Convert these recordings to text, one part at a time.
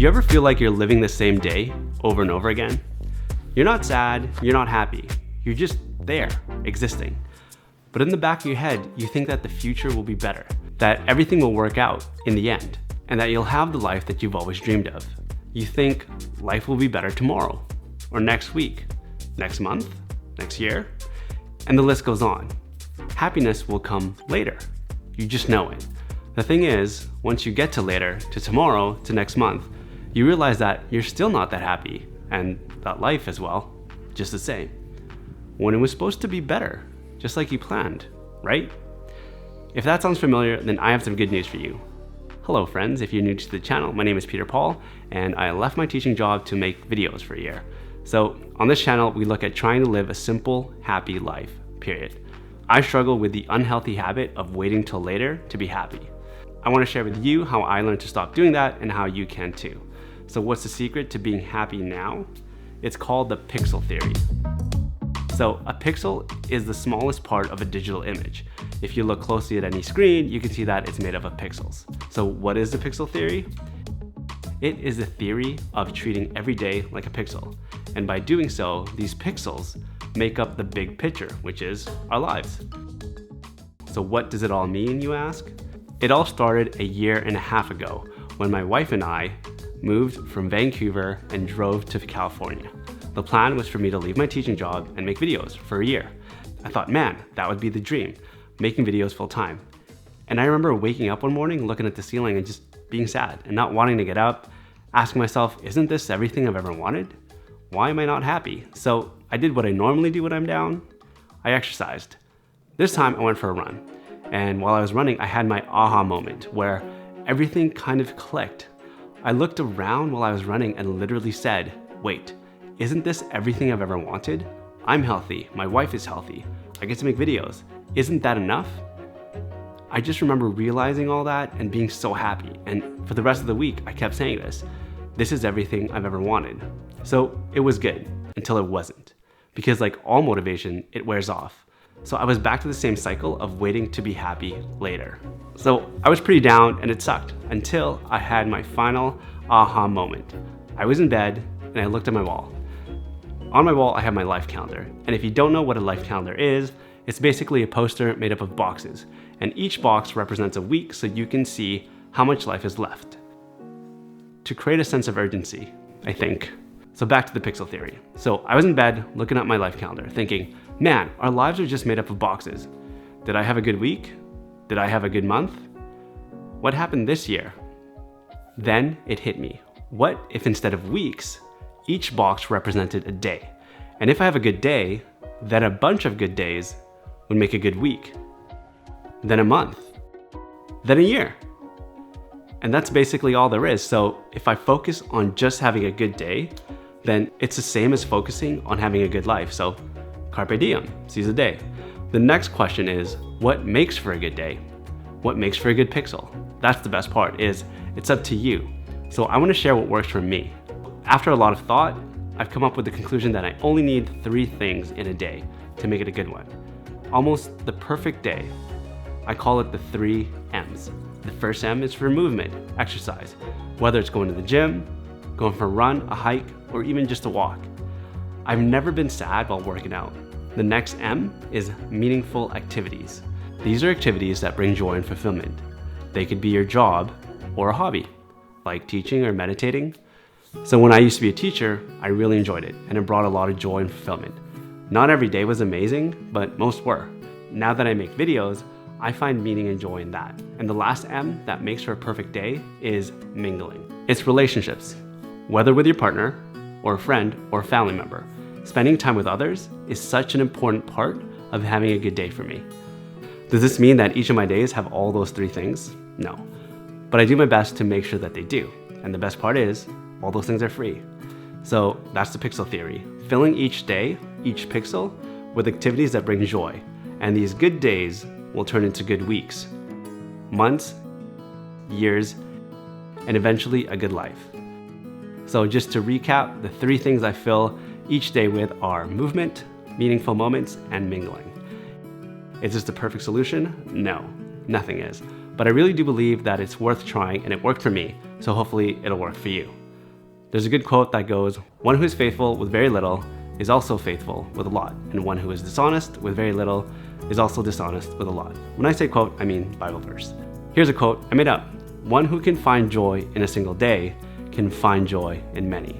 You ever feel like you're living the same day over and over again? You're not sad, you're not happy, you're just there, existing. But in the back of your head, you think that the future will be better, that everything will work out in the end, and that you'll have the life that you've always dreamed of. You think life will be better tomorrow, or next week, next month, next year, and the list goes on. Happiness will come later. You just know it. The thing is, once you get to later, to tomorrow, to next month, you realize that you're still not that happy, and that life as well, just the same. When it was supposed to be better, just like you planned, right? If that sounds familiar, then I have some good news for you. Hello friends, if you're new to the channel, my name is Peter Paul, and I left my teaching job to make videos for a year. So on this channel, we look at trying to live a simple, happy life, period. I struggle with the unhealthy habit of waiting till later to be happy. I want to share with you how I learned to stop doing that and how you can too. So what's the secret to being happy now? It's called the pixel theory. So a pixel is the smallest part of a digital image. If you look closely at any screen, you can see that it's made up of pixels. So what is the pixel theory? It is the theory of treating every day like a pixel. And by doing so, these pixels make up the big picture, which is our lives. So what does it all mean, you ask? It all started a year and a half ago when my wife and I moved from Vancouver and drove to California. The plan was for me to leave my teaching job and make videos for a year. I thought, man, that would be the dream, making videos full time. And I remember waking up one morning, looking at the ceiling and just being sad and not wanting to get up, asking myself, isn't this everything I've ever wanted? Why am I not happy? So I did what I normally do when I'm down. I exercised. This time I went for a run. And while I was running, I had my aha moment where everything kind of clicked. I looked around while I was running and literally said, wait, isn't this everything I've ever wanted? I'm healthy, my wife is healthy, I get to make videos. Isn't that enough? I just remember realizing all that and being so happy. And for the rest of the week, I kept saying this is everything I've ever wanted. So it was good until it wasn't. Because like all motivation, it wears off. So I was back to the same cycle of waiting to be happy later. So I was pretty down and it sucked until I had my final aha moment. I was in bed and I looked at my wall. On my wall, I have my life calendar. And if you don't know what a life calendar is, it's basically a poster made up of boxes. And each box represents a week so you can see how much life is left. To create a sense of urgency, I think. So back to the pixel theory. So I was in bed looking at my life calendar thinking, man, our lives are just made up of boxes. Did I have a good week? Did I have a good month? What happened this year? Then it hit me. What if instead of weeks, each box represented a day? And if I have a good day, then a bunch of good days would make a good week, then a month, then a year. And that's basically all there is. So if I focus on just having a good day, then it's the same as focusing on having a good life. So carpe diem, seize the day. The next question is, what makes for a good day? What makes for a good pixel? That's the best part, is it's up to you. So I want to share what works for me. After a lot of thought, I've come up with the conclusion that I only need 3 things in a day to make it a good one. Almost the perfect day. I call it the 3 M's. The first M is for movement, exercise. Whether it's going to the gym, going for a run, a hike, or even just a walk. I've never been sad while working out. The next M is meaningful activities. These are activities that bring joy and fulfillment. They could be your job or a hobby, like teaching or meditating. So when I used to be a teacher, I really enjoyed it and it brought a lot of joy and fulfillment. Not every day was amazing, but most were. Now that I make videos, I find meaning and joy in that. And the last M that makes for a perfect day is mingling. It's relationships, whether with your partner or a friend or a family member. Spending time with others is such an important part of having a good day for me. Does this mean that each of my days have all those 3 things? No. But I do my best to make sure that they do. And the best part is, all those things are free. So that's the pixel theory. Filling each day, each pixel, with activities that bring joy. And these good days will turn into good weeks, months, years, and eventually a good life. So just to recap, the 3 things I fill each day with are movement, meaningful moments, and mingling. Is this the perfect solution? No, nothing is. But I really do believe that it's worth trying and it worked for me, so hopefully it'll work for you. There's a good quote that goes, "One who is faithful with very little is also faithful with a lot, and one who is dishonest with very little is also dishonest with a lot." When I say quote, I mean Bible verse. Here's a quote I made up. "One who can find joy in a single day can find joy in many."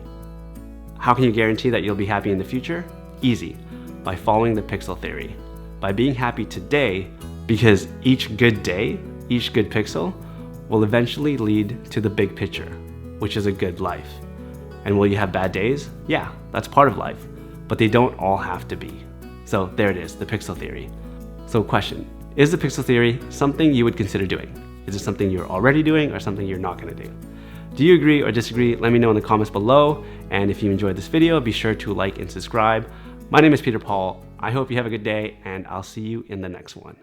How can you guarantee that you'll be happy in the future? Easy, by following the pixel theory. By being happy today, because each good day, each good pixel, will eventually lead to the big picture, which is a good life. And will you have bad days? Yeah, that's part of life, but they don't all have to be. So there it is, the pixel theory. So question, is the pixel theory something you would consider doing? Is it something you're already doing or something you're not gonna do? Do you agree or disagree? Let me know in the comments below. And if you enjoyed this video, be sure to like and subscribe. My name is Peter Paul. I hope you have a good day, and I'll see you in the next one.